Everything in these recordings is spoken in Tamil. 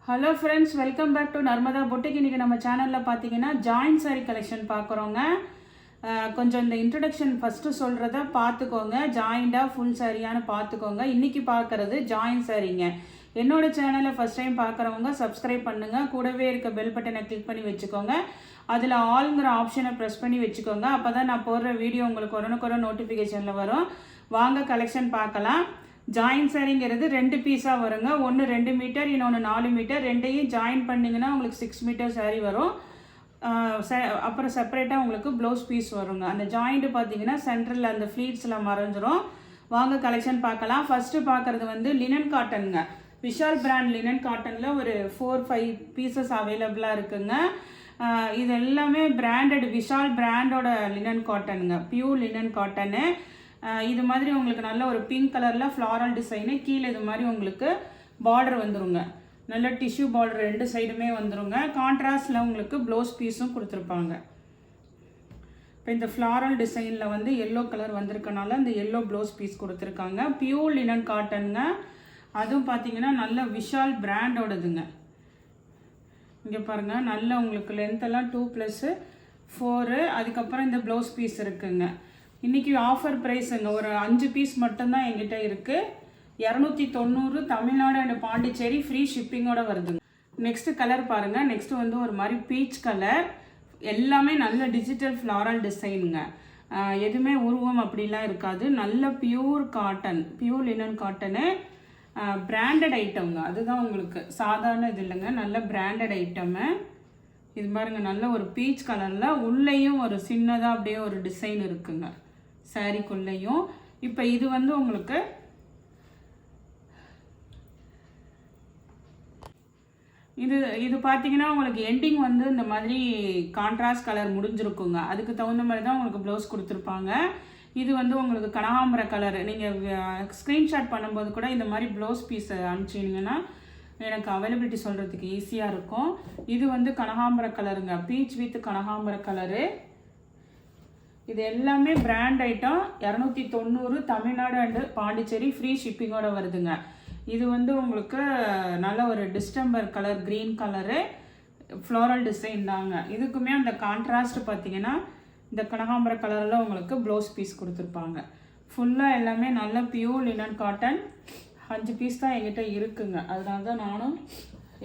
Hello friends, welcome back to Narmada boutique. இன்றைக்கி நம்ம சேனலில் பார்த்தீங்கன்னா ஜாயின்ட் சாரீ கலெக்ஷன் பார்க்குறோங்க. கொஞ்சம் இந்த இன்ட்ரடக்ஷன் ஃபஸ்ட்டு சொல்கிறத பார்த்துக்கோங்க. ஜாயிண்டாக ஃபுல் சாரியானு பார்த்துக்கோங்க. இன்றைக்கி பார்க்குறது ஜாயின்ட் சாரீங்க. என்னோட சேனலை ஃபஸ்ட் டைம் பார்க்குறவங்க சப்ஸ்கிரைப் பண்ணுங்கள். கூடவே இருக்க பெல் பட்டனை கிளிக் பண்ணி வச்சுக்கோங்க. அதில் ஆல்ங்கிற ஆப்ஷனை ப்ரெஸ் பண்ணி வச்சுக்கோங்க. அப்போ தான் நான் போடுற வீடியோ உங்களுக்கு உடனுக்குடன் நோட்டிஃபிகேஷனில் வரும். வாங்க கலெக்ஷன் பார்க்கலாம். ஜாயின் சாரிங்கிறது 2 பீஸாக வருங்க. ஒன்று 2 மீட்டர், இன்னொன்று 4 மீட்டர். ரெண்டையும் ஜாயின் பண்ணிங்கன்னா உங்களுக்கு 6 மீட்டர் சாரீ வரும். அப்புறம் செப்பரேட்டாக உங்களுக்கு ப்ளவுஸ் பீஸ் வருங்க. அந்த ஜாயிண்ட்டு பார்த்தீங்கன்னா சென்ட்ரலில் அந்த ஃப்ளீட்ஸில் மறைஞ்சிரும். வாங்க கலெக்ஷன் பார்க்கலாம். ஃபஸ்ட்டு பார்க்குறது வந்து லினன் காட்டனுங்க. விஷால் பிராண்ட் லினன் காட்டனில் ஒரு 4-5 பீசஸ் அவைலபிளாக இருக்குங்க. இது எல்லாமே பிராண்டட் விஷால் பிராண்டோட லினன் காட்டனுங்க. Pure linen cotton. இது மாதிரி உங்களுக்கு நல்ல ஒரு பிங்க் கலரில் ஃப்ளாரல் டிசைனு. கீழே இது மாதிரி உங்களுக்கு பார்டர் வந்துருங்க. நல்ல டிஷ்யூ பார்டர் 2 சைடுமே வந்துருங்க. கான்ட்ராஸ்டில் உங்களுக்கு ப்ளவுஸ் பீஸும் கொடுத்துருப்பாங்க. இப்போ இந்த ஃப்ளாரல் டிசைனில் வந்து எல்லோ கலர் வந்திருக்கனால இந்த எல்லோ ப்ளவுஸ் பீஸ் கொடுத்துருக்காங்க. பியூர் லினன் காட்டனுங்க. அதுவும் பார்த்தீங்கன்னா நல்ல விஷால் பிராண்டோடதுங்க. இங்கே பாருங்கள், நல்ல உங்களுக்கு லென்த்தெல்லாம் 2+4. அதுக்கப்புறம் இந்த ப்ளவுஸ் பீஸ் இருக்குங்க. இன்றைக்கி ஆஃபர் ப்ரைஸுங்க. ஒரு 5 பீஸ் மட்டும்தான் எங்கிட்ட இருக்குது. 290 தமிழ்நாடு அண்ட் பாண்டிச்சேரி, ஃப்ரீ ஷிப்பிங்கோட வருதுங்க. நெக்ஸ்ட்டு கலர் பாருங்கள். நெக்ஸ்ட்டு வந்து ஒரு மாதிரி பீச் கலர். எல்லாமே நல்ல டிஜிட்டல் ஃப்ளாரல் டிசைனுங்க. எதுவுமே உருவம் அப்படிலாம் இருக்காது. நல்ல pure cotton, pure linen cotton. Branded ஐட்டம்ங்க. அதுதான் உங்களுக்கு சாதாரண இது இல்லைங்க. நல்ல பிராண்டட் ஐட்டமு. இது பாருங்க, நல்ல ஒரு பீச் கலரில் உள்ளேயும் ஒரு சின்னதாக அப்படியே ஒரு டிசைன் இருக்குங்க சாரிக்குள்ளேயும். இப்போ இது வந்து உங்களுக்கு இது பார்த்தீங்கன்னா உங்களுக்கு எண்டிங் வந்து இந்த மாதிரி கான்ட்ராஸ்ட் கலர் முடிஞ்சிருக்குங்க. அதுக்கு தகுந்த மாதிரி தான் உங்களுக்கு ப்ளவுஸ் கொடுத்துருப்பாங்க. இது வந்து உங்களுக்கு கனகாம்பர கலர். நீங்கள் ஸ்க்ரீன்ஷாட் பண்ணும்போது கூட இந்த மாதிரி ப்ளவுஸ் பீஸ் அனுப்பிச்சிங்கன்னா எனக்கு அவைலபிலிட்டி சொல்கிறதுக்கு ஈஸியாக இருக்கும். இது வந்து கனகாம்பர கலருங்க. பீச் வித் கனகாம்பர கலரு. இது எல்லாமே brand item. 290 Tamil Nadu and Pondicherry, free ஷிப்பிங்கோட வருதுங்க. இது வந்து உங்களுக்கு நல்ல ஒரு distemper colour, green colour, floral design தாங்க. இதுக்குமே அந்த கான்ட்ராஸ்ட் பார்த்தீங்கன்னா இந்த கனகாம்பர கலரில் உங்களுக்கு ப்ளவுஸ் பீஸ் கொடுத்துருப்பாங்க. ஃபுல்லாக எல்லாமே நல்ல பியூர் லினன் காட்டன். 5 பீஸ் தான் எங்கிட்ட இருக்குங்க. அதனால தான் நானும்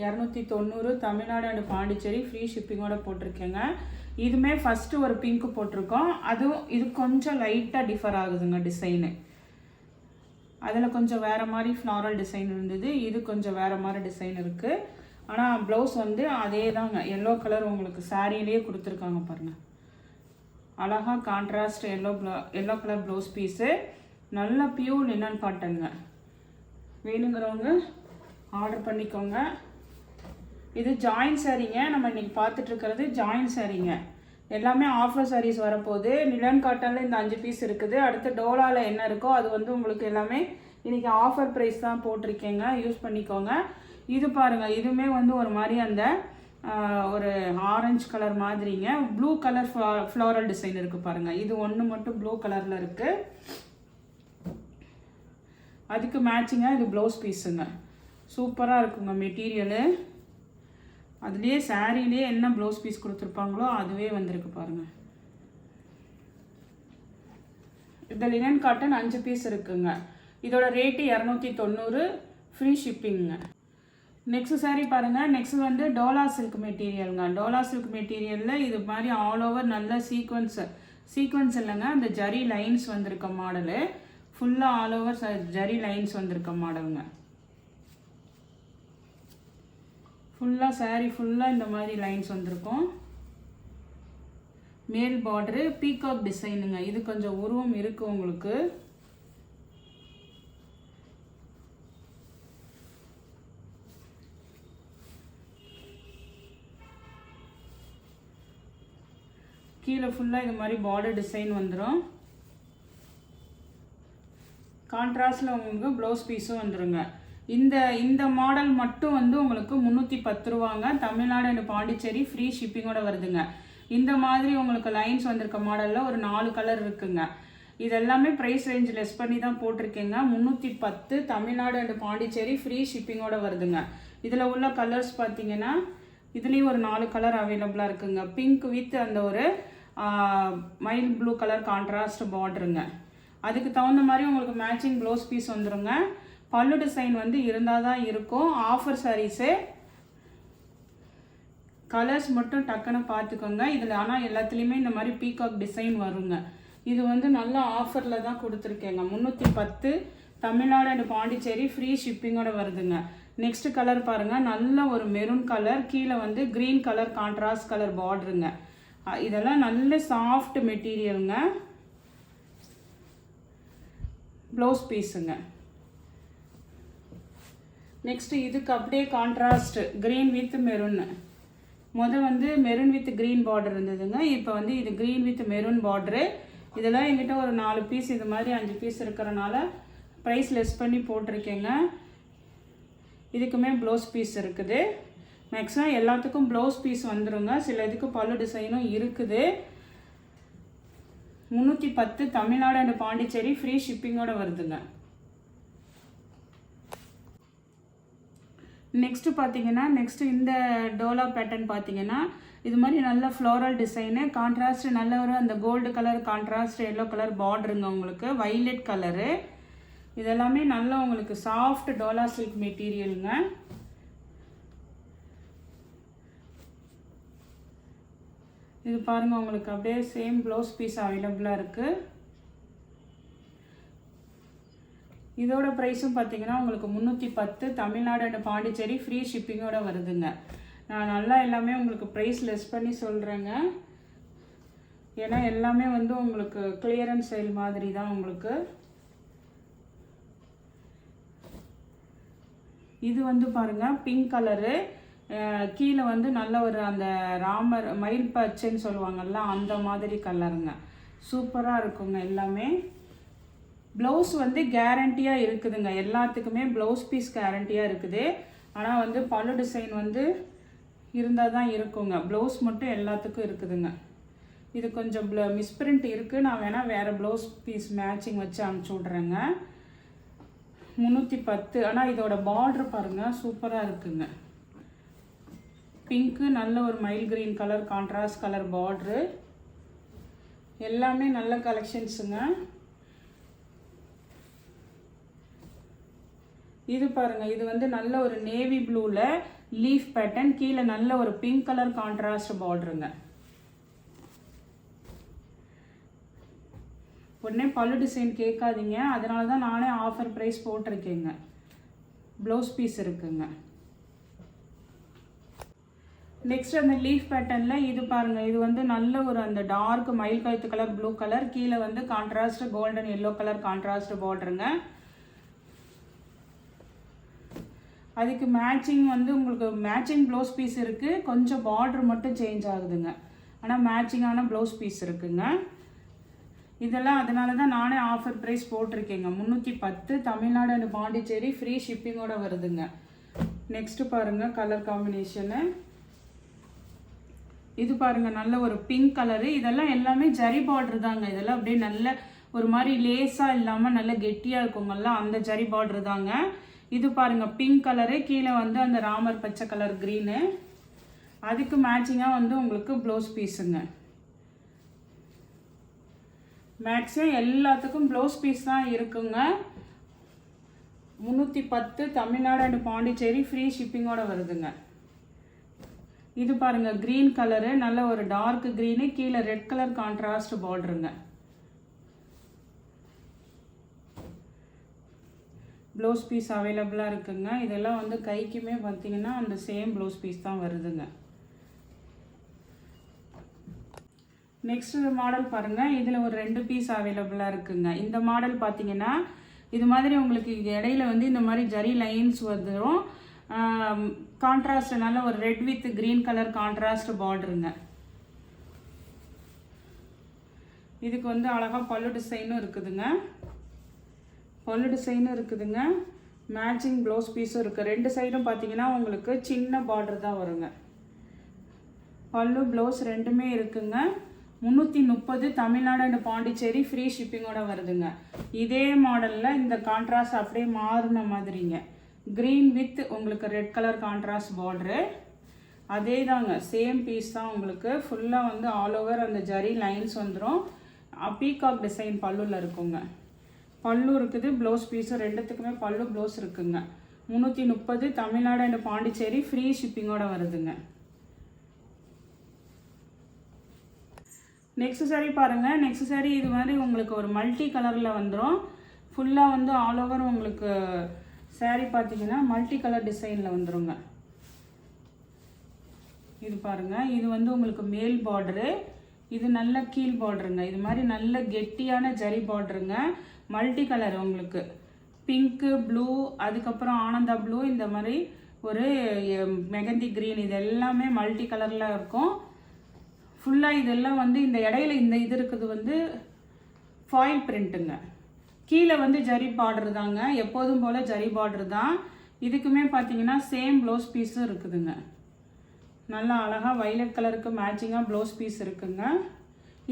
290 தமிழ்நாடு அண்ட் பாண்டிச்சேரி, ஃப்ரீ ஷிப்பிங்கோட போட்டிருக்கேங்க. இதுவுமே ஃபஸ்ட்டு ஒரு பிங்க்கு போட்டிருக்கோம். அதுவும் இது கொஞ்சம் லைட்டாக டிஃபர் ஆகுதுங்க டிசைனு. அதில் கொஞ்சம் வேறு மாதிரி ஃப்ளாரல் டிசைன் இருந்தது. இது கொஞ்சம் வேறு மாதிரி டிசைன் இருக்குது. ஆனால் ப்ளவுஸ் வந்து அதே தாங்க. எல்லோ கலர் உங்களுக்கு சாரியிலேயே கொடுத்துருக்காங்க பாருங்கள். அழகாக contrast yellow colour blouse piece. நல்ல பியூர் லினன் காட்டனுங்க. வேணுங்கிறவங்க ஆர்டர் பண்ணிக்கோங்க. இது ஜாயின் சாரீங்க. நம்ம இன்றைக்கி பார்த்துட்ருக்கிறது ஜாயின் சாரீங்க. எல்லாமே ஆஃபர் சாரீஸ் வரப்போகுது. லினன் காட்டனில் இந்த 5 பீஸ் இருக்குது. அடுத்து டோலாவில் என்ன இருக்கோ அது வந்து உங்களுக்கு எல்லாமே இன்றைக்கி ஆஃபர் ப்ரைஸ் தான் போட்டிருக்கேங்க. யூஸ் பண்ணிக்கோங்க. இது பாருங்கள், இதுவுமே வந்து ஒரு மாதிரி அந்த ஒரு ஆரஞ்சு கலர் மாதிரிங்க. ப்ளூ கலர் ஃப்ளோரல் டிசைன் இருக்குது பாருங்கள். இது ஒன்று மட்டும் ப்ளூ கலரில் இருக்குது. அதுக்கு மேட்சிங்காக இது ப்ளவுஸ் பீஸுங்க. சூப்பராக இருக்குங்க மெட்டீரியலு. அதுலேயே சாரிலேயே என்ன ப்ளவுஸ் பீஸ் கொடுத்துருப்பாங்களோ அதுவே வந்திருக்கு பாருங்கள். இந்த லினன் காட்டன் 5 பீஸ் இருக்குங்க. இதோட ரேட்டு 290, ஃப்ரீ ஷிப்பிங்க. நெக்ஸ்ட் சாரீ பாருங்கள். நெக்ஸ்ட் வந்து டோலா சில்க் மெட்டீரியலுங்க. டோலா சில்க் மெட்டீரியலில் இது மாதிரி ஆல் ஓவர் நல்ல சீக்வன்ஸ் இல்லைங்க, அந்த ஜரி லைன்ஸ் வந்திருக்க மாடலு. ஃபுல்லாக ஆல் ஓவர் ஜரி லைன்ஸ் வந்திருக்க மாடலுங்க. ஃபுல்லாக சாரீ ஃபுல்லாக இந்த மாதிரி லைன்ஸ் வந்திருக்கும். மேல் பார்டரு பீகாக் டிசைனுங்க. இது கொஞ்சம் உருவம் இருக்குது உங்களுக்கு. கீழே ஃபுல்லாக இது மாதிரி பார்டர் டிசைன் வந்துடும். கான்ட்ராஸ்டில் உங்களுக்கு ப்ளவுஸ் பீஸும் வந்துடுங்க. இந்த மாடல் மட்டும் வந்து உங்களுக்கு 310 ரூபாங்க. தமிழ்நாடு அண்ட் பாண்டிச்சேரி, ஃப்ரீ ஷிப்பிங்கோட வருதுங்க. இந்த மாதிரி உங்களுக்கு லைன்ஸ் வந்திருக்க மாடலில் ஒரு 4 கலர் இருக்குங்க. இது எல்லாமே ப்ரைஸ் ரேஞ்ச் லெஸ் பண்ணி தான் போட்டிருக்கேங்க. 310 தமிழ்நாடு அண்ட் பாண்டிச்சேரி, ஃப்ரீ ஷிப்பிங்கோட வருதுங்க. இதில் உள்ள கலர்ஸ் பார்த்தீங்கன்னா இதுலேயும் ஒரு 4 கலர் அவைலபிளாக இருக்குங்க. பிங்க் வித் அந்த ஒரு மைல் ப்ளூ கலர் கான்ட்ராஸ்ட் பார்டருங்க. அதுக்கு தகுந்த மாதிரி உங்களுக்கு மேட்சிங் ப்ளவுஸ் பீஸ் வந்துடுங்க. பல்லு டிசைன் வந்து இருந்தால் தான் இருக்கும். ஆஃபர் சாரீஸு கலர்ஸ் மட்டும் டக்குன்னு பார்த்துக்கோங்க. இதில் ஆனால் எல்லாத்துலேயுமே இந்த மாதிரி பீகாக் டிசைன் வருங்க. இது வந்து நல்ல ஆஃபரில் தான் கொடுத்துருக்கேங்க. 310 தமிழ்நாடு அண்ட் பாண்டிச்சேரி ஃப்ரீ ஷிப்பிங்கோட வருதுங்க. நெக்ஸ்ட் கலர் பாருங்கள், நல்ல ஒரு மெரூன் கலர், கீழே வந்து க்ரீன் கலர் கான்ட்ராஸ்ட் கலர் பார்டருங்க. இதெல்லாம் நல்ல சாஃப்ட் மெட்டீரியலுங்க. ப்ளவுஸ் பீஸுங்க. நெக்ஸ்ட் இதுக்கு அப்படியே கான்ட்ராஸ்ட் க்ரீன் வித் மெரூன். வந்து மெரூன் வித் க்ரீன் பார்டர் இருந்ததுங்க. இப்போ வந்து இது க்ரீன் வித் மெரூன் பார்டரு. இதெல்லாம் எங்கிட்ட ஒரு 4 பீஸ் இது மாதிரி 5 பீஸ் இருக்கிறனால ப்ரைஸ் லெஸ் பண்ணி போட்டிருக்கேங்க. இதுக்குமே ப்ளவுஸ் பீஸ் இருக்குது. மேக்ஸிமம் எல்லாத்துக்கும் ப்ளவுஸ் பீஸ் வந்துடுங்க. சில இதுக்கு பல்லு டிசைனும் இருக்குது. 310 தமிழ்நாடு அண்ட் பாண்டிச்சேரி ஃப்ரீ ஷிப்பிங்கோட வருதுங்க. நெக்ஸ்ட்டு பார்த்தீங்கன்னா இந்த டோலா பேட்டர்ன் பார்த்தீங்கன்னா இது மாதிரி நல்ல ஃப்ளோரல் டிசைனு, கான்ட்ராஸ்ட் நல்ல ஒரு அந்த gold colour contrast yellow colour பார்டருங்க. உங்களுக்கு வைலட் கலரு. இதெல்லாமே நல்ல உங்களுக்கு சாஃப்ட் டோலா சில்க் மெட்டீரியலுங்க. இது பாருங்கள், உங்களுக்கு அப்படியே சேம் ப்ளவுஸ் பீஸ் அவைலபிளாக இருக்குது. இதோட ப்ரைஸும் பார்த்தீங்கன்னா உங்களுக்கு 310 தமிழ்நாடு அண்ட் பாண்டிச்சேரி ஃப்ரீ ஷிப்பிங்கோட வருதுங்க. நான் நல்லா எல்லாமே உங்களுக்கு ப்ரைஸ் லெஸ் பண்ணி சொல்கிறேங்க. ஏன்னா எல்லாமே வந்து உங்களுக்கு கிளியரன்ஸ் சேல் மாதிரி தான் உங்களுக்கு. இது வந்து பாருங்கள் பிங்க் கலரு, கீழே வந்து நல்ல ஒரு அந்த ராமர் மயில் பச்சைன்னு சொல்லுவாங்கள்ல அந்த மாதிரி கலருங்க. சூப்பராக இருக்குங்க எல்லாமே. ப்ளவுஸ் வந்து கேரண்டியாக இருக்குதுங்க. எல்லாத்துக்குமே ப்ளவுஸ் பீஸ் கேரண்டியாக இருக்குது. ஆனால் வந்து பல்லு டிசைன் வந்து இருந்தால் தான் இருக்குங்க. ப்ளவுஸ் மட்டும் எல்லாத்துக்கும் இருக்குதுங்க. இது கொஞ்சம் மிஸ்பிரிண்ட் இருக்குது. நான் வேணால் வேறு ப்ளவுஸ் பீஸ் மேட்சிங் வச்சு அனுப்பிச்சி விட்றேங்க. 310. ஆனால் இதோட பார்டர் பாருங்கள் சூப்பராக இருக்குங்க. பிங்க்கு நல்ல ஒரு mile green colour contrast colour பார்ட்ரு. எல்லாமே நல்ல கலெக்ஷன்ஸுங்க. இது பாருங்கள், இது வந்து நல்ல ஒரு நேவி ப்ளூவில் லீஃப் பேட்டர்ன், கீழே நல்ல ஒரு பிங்க் கலர் கான்ட்ராஸ்ட் பார்டருங்க. உடனே பல்லு டிசைன் கேட்காதீங்க, அதனால தான் நானே ஆஃபர் ப்ரைஸ் போட்டிருக்கேங்க. ப்ளவுஸ் பீஸ் இருக்குங்க. நெக்ஸ்ட் அந்த லீஃப் பேட்டர்னில் இது பாருங்கள், இது வந்து நல்ல ஒரு அந்த டார்க் மயில் கழுத்து கலர் ப்ளூ கலர், கீழே வந்து contrast golden yellow colour contrast பார்டருங்க. அதுக்கு மேட்சிங் வந்து உங்களுக்கு மேட்சிங் ப்ளவுஸ் பீஸ் இருக்குது. கொஞ்சம் பார்டர் மட்டும் சேஞ்ச் ஆகுதுங்க. ஆனால் மேட்சிங்கான ப்ளவுஸ் பீஸ் இருக்குங்க. இதெல்லாம் அதனால தான் நானே ஆஃபர் ப்ரைஸ் போட்டிருக்கேங்க. 310 தமிழ்நாடு அண்ட் பாண்டிச்சேரி ஃப்ரீ ஷிப்பிங்கோட வருதுங்க. நெக்ஸ்ட்டு பாருங்கள் கலர் காம்பினேஷனு. இது பாருங்கள் நல்ல ஒரு பிங்க் கலரு. இதெல்லாம் எல்லாமே ஜரி பார்டர் தாங்க. இதெல்லாம் அப்படியே நல்ல ஒரு மாதிரி லேஸாக இல்லாமல் நல்ல கெட்டியாக இருக்குங்கல்ல அந்த ஜரி பார்டர் தாங்க. இது பாருங்கள் பிங்க் கலரு, கீழே வந்து அந்த ராமர் பச்சை கலர் க்ரீனு. அதுக்கு மேட்சிங்காக வந்து உங்களுக்கு ப்ளவுஸ் பீஸுங்க. மேக்ஸிமம் எல்லாத்துக்கும் ப்ளவுஸ் பீஸ் தான் இருக்குங்க. 310 தமிழ்நாடு அண்ட் பாண்டிச்சேரி ஃப்ரீ ஷிப்பிங்கோட வருதுங்க. இது பாருங்கள் க்ரீன் கலரு, நல்ல ஒரு டார்க் க்ரீனு, கீழே ரெட் கலர் கான்ட்ராஸ்ட் பார்டருங்க. ப்ளவுஸ் பீஸ் அவைலபிளாக இருக்குங்க. இதெல்லாம் வந்து கைக்குமே பார்த்தீங்கன்னா அந்த சேம் ப்ளவுஸ் பீஸ் தான் வருதுங்க. நெக்ஸ்ட் மாடல் பாருங்கள், இதில் ஒரு 2 பீஸ் அவைலபிளாக இருக்குங்க. இந்த மாடல் பார்த்தீங்கன்னா இது மாதிரி உங்களுக்கு இடையில வந்து இந்த மாதிரி ஜரி லைன்ஸ் வந்துடும். கான்ட்ராஸ்ட் நல்ல ஒரு red with green colour contrast பார்டருங்க. இதுக்கு வந்து அழகாக பல்லு டிசைனும் இருக்குதுங்க. மேட்சிங் ப்ளவுஸ் பீஸும் இருக்குது. 2 சைடும் பார்த்தீங்கன்னா உங்களுக்கு சின்ன பார்டர் தான் வருங்க. பல்லு ப்ளவுஸ் ரெண்டுமே இருக்குங்க. 330 தமிழ்நாடு அண்ட் பாண்டிச்சேரி ஃப்ரீ ஷிப்பிங்கோட வருதுங்க. இதே மாடலில் இந்த கான்ட்ராஸ்ட் அப்படியே மாறின மாதிரிங்க. க்ரீன் வித் உங்களுக்கு ரெட் கலர் கான்ட்ராஸ்ட் பார்டரு. அதே தாங்க, சேம் பீஸ் தான் உங்களுக்கு. ஃபுல்லாக வந்து ஆல் ஓவர் அந்த ஜரி லைன்ஸ் வந்துடும். பீகாக் டிசைன் பல்லுவில் இருக்குங்க. பல்லு இருக்குது, ப்ளவுஸ் பீஸும் ரெண்டுத்துக்குமே பல்லு ப்ளவுஸ் இருக்குங்க. 330 தமிழ்நாடு அண்ட் பாண்டிச்சேரி, ஃப்ரீ ஷிப்பிங்கோட வருதுங்க. நெக்ஸ்ட் சாரீ பாருங்கள். நெக்ஸ்ட் சாரீ இது மாதிரி உங்களுக்கு ஒரு மல்டி கலரில் வந்துடும். ஃபுல்லாக வந்து ஆல் ஓவர் உங்களுக்கு சாரீ பார்த்தீங்கன்னா மல்டி கலர் டிசைனில் வந்துடுங்க. இது பாருங்கள், இது வந்து உங்களுக்கு மேல் பார்டரு, இது நல்ல கீழ் பார்டருங்க. இது மாதிரி நல்ல கெட்டியான ஜரி பார்டருங்க. மல்டி கலர் உங்களுக்கு பிங்க்கு, ப்ளூ, அதுக்கப்புறம் ஆனந்தா ப்ளூ, இந்த மாதிரி ஒரு மெகந்தி க்ரீன், இது எல்லாமே மல்டி கலரில் இருக்கும். ஃபுல்லாக இதெல்லாம் வந்து இந்த இடையில இந்த இது இருக்குது வந்து ஃபாயில் பிரிண்ட்டுங்க. கீழே வந்து ஜரி பார்டர் தாங்க, எப்போதும் போல் ஜரி பார்டர் தான். இதுக்குமே பார்த்தீங்கன்னா சேம் ப்ளவுஸ் பீஸும் இருக்குதுங்க. நல்லா அழகாக வைலட் கலருக்கு மேட்சிங்காக ப்ளவுஸ் பீஸ் இருக்குங்க.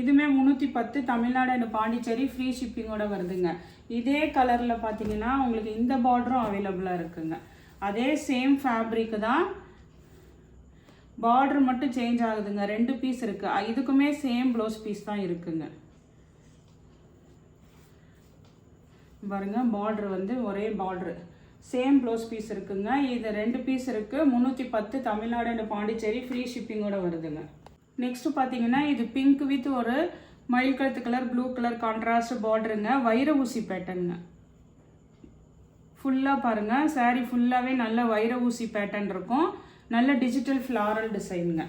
இதுவுமே 310 தமிழ்நாடு அண்ட் பாண்டிச்சேரி, ஃப்ரீ ஷிப்பிங்கோட வருதுங்க. இதே கலரில் பார்த்தீங்கன்னா உங்களுக்கு இந்த பார்டரும் அவைலபிளாக இருக்குங்க. அதே சேம் ஃபேப்ரிக்கு தான், பார்டர் மட்டும் சேஞ்ச் ஆகுதுங்க. 2 பீஸ் இருக்குது. இதுக்குமே சேம் ப்ளவுஸ் பீஸ் தான் இருக்குங்க. பாருங்கள், பார்டர் வந்து ஒரே பார்டரு, சேம் ப்ளவுஸ் பீஸ் இருக்குங்க. இது 2 பீஸ் இருக்குது. 310 தமிழ்நாடு அண்ட் பாண்டிச்சேரி, ஃப்ரீ ஷிப்பிங்கோட வருதுங்க. நெக்ஸ்ட்டு பார்த்தீங்கன்னா இது பிங்க் வித் ஒரு மயில் கழுத்து கலர், ப்ளூ கலர் கான்ட்ராஸ்ட் பார்டருங்க. வைர ஊசி பேட்டர்னுங்க. ஃபுல்லாக பாருங்கள், சாரீ ஃபுல்லாகவே நல்ல வைர ஊசி பேட்டர்ன் இருக்கும். நல்ல டிஜிட்டல் ஃப்ளாரல் டிசைனுங்க.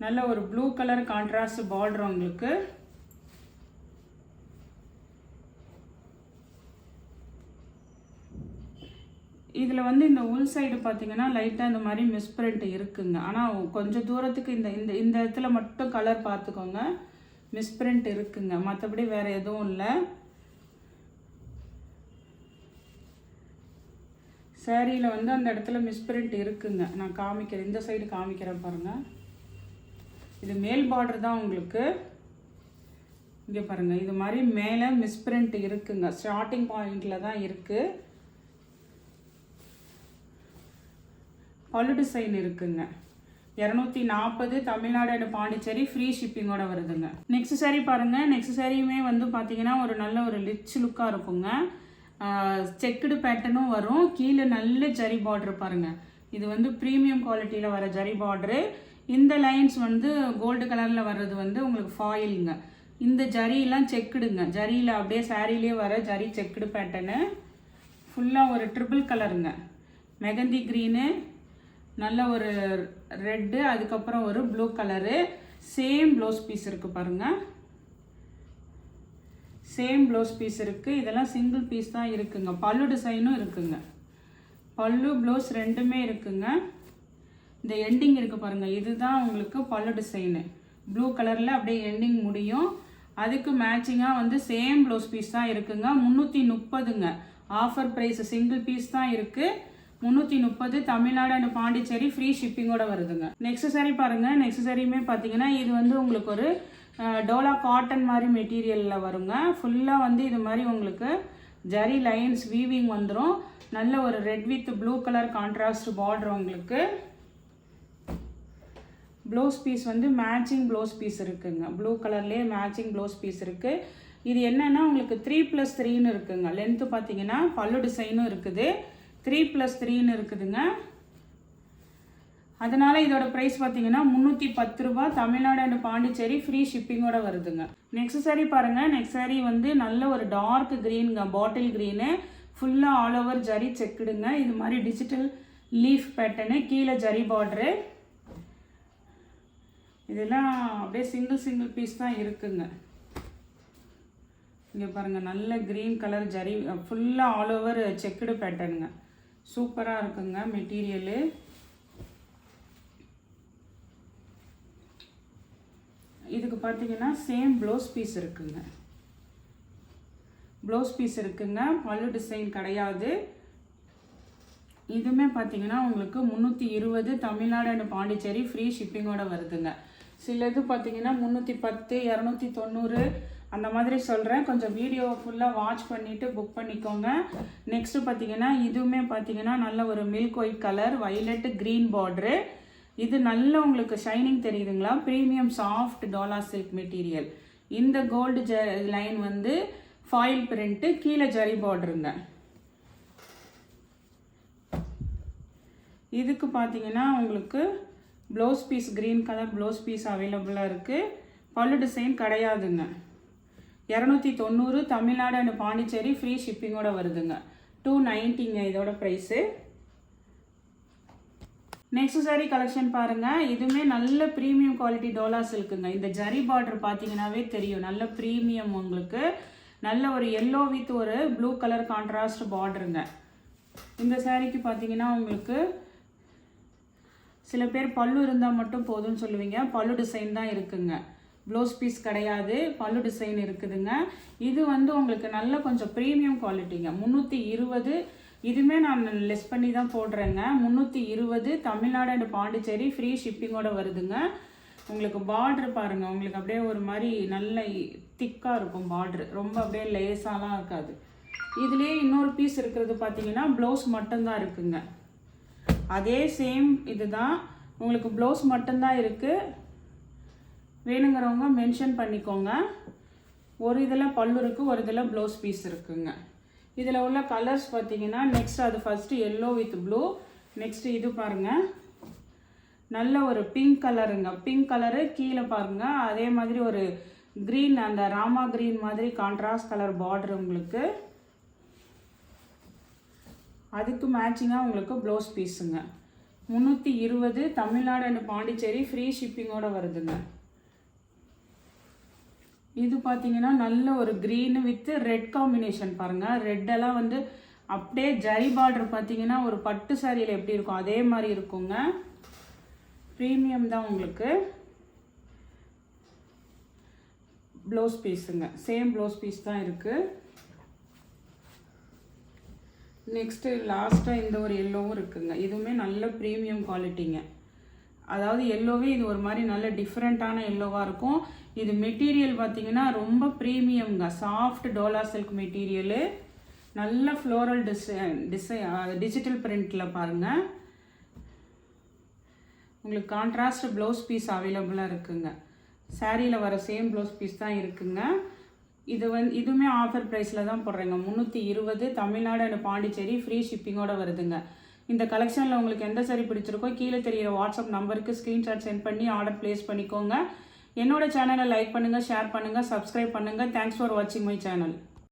நல்ல ஒரு ப்ளூ கலர் கான்ட்ராஸ்ட் பார்டர் உங்களுக்கு. இதில் வந்து இந்த உள் சைடு பார்த்தீங்கன்னா லைட்டாக இந்த மாதிரி மிஸ்பிரிண்ட் இருக்குங்க. ஆனால் கொஞ்சம் தூரத்துக்கு இந்த இந்த இந்த இடத்துல மட்டும் கலர் பார்த்துக்கோங்க, மிஸ்பிரிண்ட் இருக்குங்க. மற்றபடி வேறு எதுவும் இல்லை. சாரியில் வந்து அந்த இடத்துல மிஸ்பிரிண்ட் இருக்குங்க. நான் காமிக்கிறேன், இந்த சைடு காமிக்கிறேன் பாருங்கள். இது மேல் பார்டர் தான் உங்களுக்கு. இங்கே பாருங்கள், இது மாதிரி மேலே மிஸ்பிரிண்ட் இருக்குங்க. ஸ்டார்டிங் பாயிண்டில் தான் இருக்குது. பல்லு டிசைன் இருக்குங்க. 240 தமிழ்நாடு அண்ட் பாண்டிச்சேரி, ஃப்ரீ ஷிப்பிங்கோட வருதுங்க. நெக்ஸ்ட் சாரீ பாருங்கள். நெக்ஸ்ட் சாரியுமே வந்து பார்த்தீங்கன்னா ஒரு நல்ல ஒரு ரிச் லுக்காக இருக்குங்க. செக்குடு பேட்டர்னும் வரும். கீழே நல்ல ஜரி பார்டர் பாருங்கள். இது வந்து ப்ரீமியம் குவாலிட்டியில் வர ஜரி பார்டரு. இந்த லைன்ஸ் வந்து கோல்டு கலரில் வர்றது வந்து உங்களுக்கு ஃபாயிலுங்க. இந்த ஜரியெல்லாம் செக்குடுங்க. ஜரியில் அப்படியே சாரியிலே வர ஜரி செக்குடு பேட்டர்னு. ஃபுல்லாக ஒரு ட்ரிபிள் கலருங்க. மெகந்தி க்ரீனு, நல்ல ஒரு ரெட்டு, அதுக்கப்புறம் ஒரு blue colour. Same blouse piece இருக்குது பாருங்கள். சேம் ப்ளவுஸ் பீஸ் இருக்குது. இதெல்லாம் சிங்கிள் பீஸ் தான் இருக்குங்க. பல்லு டிசைனும் இருக்குங்க. பல்லு ப்ளவுஸ் ரெண்டுமே இருக்குங்க. இந்த எண்டிங் இருக்குது பாருங்கள், இதுதான் உங்களுக்கு பல்லு டிசைனு. ப்ளூ கலரில் அப்படியே எண்டிங் முடியும். அதுக்கு மேட்சிங்காக வந்து சேம் ப்ளவுஸ் பீஸ் தான் இருக்குங்க. 330ங்க. ஆஃபர் ப்ரைஸ், சிங்கிள் பீஸ் தான் இருக்குது. 330 தமிழ்நாடு அண்ட் பாண்டிச்சேரி, ஃப்ரீ ஷிப்பிங்கோட வருதுங்க. நெக்ஸ்ட் சாரீ பாருங்கள். நெக்ஸ்ட் சாரியுமே பார்த்தீங்கன்னா இது வந்து உங்களுக்கு ஒரு டோலா காட்டன் மாதிரி மெட்டீரியலில் வருங்க. ஃபுல்லாக வந்து இது மாதிரி உங்களுக்கு ஜரி லைன்ஸ் வீவிங் வந்துடும். நல்ல ஒரு red with blue colour contrast border உங்களுக்கு. ப்ளவுஸ் பீஸ் வந்து மேட்சிங் ப்ளவுஸ் பீஸ் இருக்குங்க. ப்ளூ கலர்லேயே மேட்சிங் ப்ளவுஸ் பீஸ் இருக்குது. இது என்னென்னா உங்களுக்கு 3+3ன்னு இருக்குங்க. லென்த்து பார்த்தீங்கன்னா பல்லு டிசைனும் இருக்குது. 3+3ன்னு இருக்குதுங்க. அதனால் இதோட ப்ரைஸ் பார்த்தீங்கன்னா 310 ரூபா. தமிழ்நாடு அண்ட் பாண்டிச்சேரி, ஃப்ரீ ஷிப்பிங்கோட வருதுங்க. நெக்ஸ்ட் சாரீ பாருங்கள். நெக்ஸ்ட் சாரீ வந்து நல்ல ஒரு டார்க் க்ரீனுங்க, பாட்டில் க்ரீனு. ஃபுல்லாக ஆல் ஓவர் ஜரி செக்குடுங்க. இது மாதிரி டிஜிட்டல் லீஃப் பேட்டர்னு, கீழே ஜரி பார்டரு. இதெல்லாம் அப்படியே சிங்கிள் பீஸ் தான் இருக்குங்க. இங்கே பாருங்கள், நல்ல க்ரீன் கலர் ஜரி, ஃபுல்லாக ஆல் ஓவர் செக்குடு பேட்டர்னுங்க. சூப்பராக இருக்குங்க மெட்டீரியலு. இதுக்கு பார்த்தீங்கன்னா சேம் ப்ளவுஸ் பீஸ் இருக்குங்க. ப்ளவுஸ் பீஸ் இருக்குங்க. பல்லு டிசைன் கிடையாது. இதுவுமே பார்த்தீங்கன்னா உங்களுக்கு 320 தமிழ்நாடு அண்ட் பாண்டிச்சேரி, ஃப்ரீ ஷிப்பிங்கோட வருதுங்க. சில இது பார்த்தீங்கன்னா 310, 290 அந்த மாதிரி சொல்கிறேன். கொஞ்சம் வீடியோவை ஃபுல்லாக வாட்ச் பண்ணிவிட்டு புக் பண்ணிக்கோங்க. நெக்ஸ்ட்டு பார்த்தீங்கன்னா இதுவுமே பார்த்தீங்கன்னா நல்ல ஒரு milk white colour, violet green border. இது நல்ல உங்களுக்கு ஷைனிங் தெரியுதுங்களா? Premium soft dola silk material. இந்த கோல்டு லைன் வந்து ஃபாயில் பிரிண்ட்டு, கீழே ஜரி பார்டருங்க. இதுக்கு பார்த்தீங்கன்னா உங்களுக்கு blouse piece green colour blouse piece அவைலபிளாக இருக்குது. பல்லு டிசைன் கிடையாதுங்க. 290 தமிழ்நாடு அண்ட் பாண்டிச்சேரி ஃப்ரீ ஷிப்பிங்கோட வருதுங்க. 290ங்க இதோட ப்ரைஸு. நெக்ஸ்ட் சாரீ கலெக்ஷன் பாருங்கள். இதுவுமே நல்ல ப்ரீமியம் குவாலிட்டி டோலா சில்க்குங்க. இந்த ஜரி பார்டர் பார்த்தீங்கன்னாவே தெரியும், நல்ல ப்ரீமியம். உங்களுக்கு நல்ல ஒரு எல்லோ வித் ஒரு ப்ளூ கலர் கான்ட்ராஸ்ட் பார்டருங்க. இந்த சாரீக்கு பார்த்தீங்கன்னா உங்களுக்கு சில பேர் பல்லு இருந்தால் மட்டும் போதும்னு சொல்லுவீங்க. பல்லு டிசைன் தான் இருக்குங்க, ப்ளவுஸ் பீஸ் கிடையாது, பல்லு டிசைன் இருக்குதுங்க. இது வந்து உங்களுக்கு நல்ல கொஞ்சம் ப்ரீமியம் குவாலிட்டிங்க. 320. இதுவுமே நான் லெஸ் பண்ணி தான் போடுறேங்க. 320 தமிழ்நாடு அண்ட் பாண்டிச்சேரி ஃப்ரீ ஷிப்பிங்கோட வருதுங்க. உங்களுக்கு பார்ட்ரு பாருங்கள், உங்களுக்கு அப்படியே ஒரு மாதிரி நல்ல திக்காக இருக்கும் பார்ட்ரு, ரொம்ப அப்படியே லேஸாலாம் இருக்காது. இதுலேயே இன்னொரு பீஸ் இருக்கிறது பார்த்தீங்கன்னா ப்ளவுஸ் மட்டும்தான் இருக்குங்க. அதே சேம் இதுதான், உங்களுக்கு ப்ளவுஸ் மட்டும்தான் இருக்குது. வேணுங்கிறவங்க மென்ஷன் பண்ணிக்கோங்க. ஒரு இதில் பல்லு இருக்குது, ஒரு இதில் ப்ளவுஸ் பீஸ் இருக்குங்க. இதில் உள்ள கலர்ஸ் பார்த்தீங்கன்னா நெக்ஸ்ட் அது first yellow with blue. Next இது பாருங்கள், நல்ல ஒரு பிங்க் கலருங்க. பிங்க் கலரு கீழே பாருங்கள், அதே மாதிரி ஒரு க்ரீன், அந்த ராமா க்ரீன் மாதிரி கான்ட்ராஸ்ட் கலர் பார்டர் உங்களுக்கு. அதுக்கு மேட்சிங்காக உங்களுக்கு ப்ளவுஸ் பீஸுங்க. 320 தமிழ்நாடு அண்ட் பாண்டிச்சேரி ஃப்ரீ ஷிப்பிங்கோட வருதுங்க. இது பார்த்தீங்கன்னா நல்ல ஒரு க்ரீனு வித் ரெட் காம்பினேஷன் பாருங்கள். ரெட்டெல்லாம் வந்து அப்படியே ஜரி பார்டர் பார்த்தீங்கன்னா ஒரு பட்டு சாரியில் எப்படி இருக்கும் அதே மாதிரி இருக்குங்க. ப்ரீமியம் தான் உங்களுக்கு. ப்ளவுஸ் பீஸுங்க, சேம் ப்ளவுஸ் பீஸ் தான் இருக்குது. நெக்ஸ்ட்டு லாஸ்ட்டாக இந்த ஒரு எல்லோவும் இருக்குங்க. இதுவுமே நல்ல ப்ரீமியம் குவாலிட்டிங்க. அதாவது எல்லோவே இது ஒரு மாதிரி நல்ல டிஃப்ரெண்ட்டான எல்லோவாக இருக்கும். இது மெட்டீரியல் பார்த்தீங்கன்னா ரொம்ப ப்ரீமியம்ங்க, சாஃப்ட் டோலா சில்க் மெட்டீரியலு. நல்ல ஃப்ளோரல் டிஜிட்டல் பிரிண்டில் பாருங்கள். உங்களுக்கு கான்ட்ராஸ்ட் ப்ளவுஸ் பீஸ் அவைலபிளாக இருக்குங்க. சாரியில் வர சேம் ப்ளவுஸ் பீஸ் தான் இருக்குங்க. இதுவுமே ஆஃபர் ப்ரைஸில் தான் போடுறேங்க. 320 தமிழ்நாடு அண்ட் பாண்டிச்சேரி ஃப்ரீ ஷிப்பிங்கோட வருதுங்க. இந்த கலெக்ஷனில் உங்களுக்கு எந்த சாரி பிடிச்சிருக்கோ கீழே தெரிகிற வாட்ஸ்அப் நம்பருக்கு ஸ்க்ரீன்ஷாட் சென்ட் பண்ணி ஆர்டர் ப்ளேஸ் பண்ணிக்கோங்க. என்னோட சேனலை லைக் பண்ணுங்கள், ஷேர் பண்ணுங்கள், சப்ஸ்கிரைப் பண்ணுங்கள். தேங்க்ஸ் ஃபார் வாட்சிங் மை சேனல்.